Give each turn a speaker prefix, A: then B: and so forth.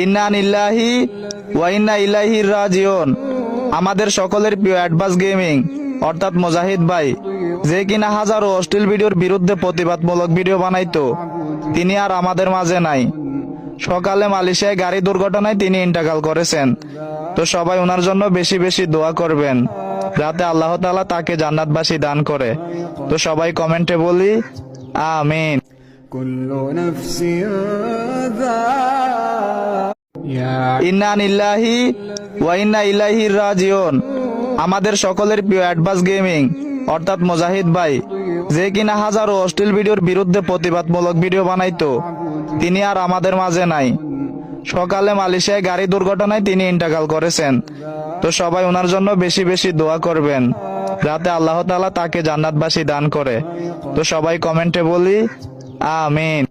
A: ইন্না লিল্লাহি ওয়া ইন্না ইলাইহি রাজিউন। আমাদের সকলের প্রিয় অ্যাডভান্স গেমিং অর্থাৎ মুজাহিদ ভাই, যে কিনা হাজারো অশ্লীল ভিডিওর বিরুদ্ধে প্রতিবাদমূলক ভিডিও বানাইতো, তিনি আর আমাদের মাঝে নাই। সকালে মালয়েশিয়ায় গাড়ি দুর্ঘটনায় তিনি ইন্তেকাল করেছেন। তো সবাই ওনার জন্য বেশি বেশি দোয়া করবেন, যাতে আল্লাহ তাআলা তাকে জান্নাতবাসী দান করে। তো সবাই কমেন্টে বলি আমিন। ইন্না লিল্লাহি ওয়া ইন্না ইলাইহি রাজিউন। আমাদের সকলের প্রিয় অ্যাডভান্স গেমিং অর্থাৎ মুজাহিদ ভাই, যে কিনা হাজারো অশ্লীল ভিডিওর বিরুদ্ধে প্রতিবাদমূলক ভিডিও বানাইতো, তিনি আর আমাদের মাঝে নাই। সকালে মালয়েশিয়ায় গাড়ি দুর্ঘটনায় তিনি ইন্তেকাল করেছেন। তো সবাই ওনার জন্য বেশি বেশি দোয়া করবেন, যাতে আল্লাহ তাআলা তাকে জান্নাতবাসী দান করে। তো সবাই কমেন্টে বলি আমিন।